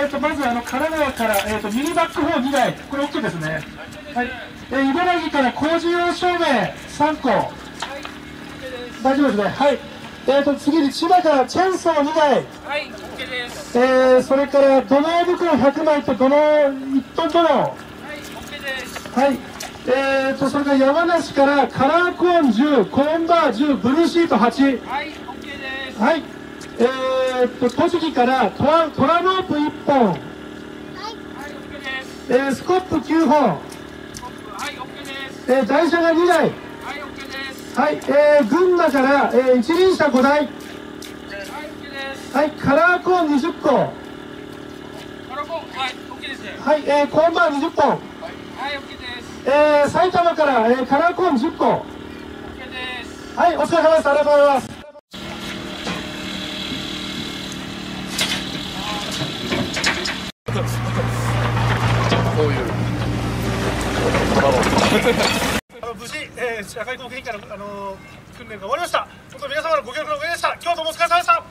まず神奈川から、ミニバックホー2台、これ OK ですね。はい。茨城から工事用照明3個。はい、大丈夫ですね。はい。次に千葉からチェーンソー2台。はい、OK です。それから土のう袋100枚と土のう1トン土のう。はい、OK です。はい。それから山梨からカラーコーン10、コーンバー10、ブルーシート8。はい、OK です。はい。栃木からトラロープ1本。はい、OK です。スコップ9本。はい、OK です。台車が2台。はい、OK です。はい、群馬から一輪車5台。はい、OK です。はい、カラーコーン20個。カラーコーン、はい、OK です。はい、コーンバー20本。はい、OK です。埼玉からカラーコーン10個。OK です。はい、お疲れ様です。ありがとうございます。こういう無事、社会貢献委員会の、訓練が終わりました。本当に皆様のご協力のおかげでした。今日もお疲れ様でした。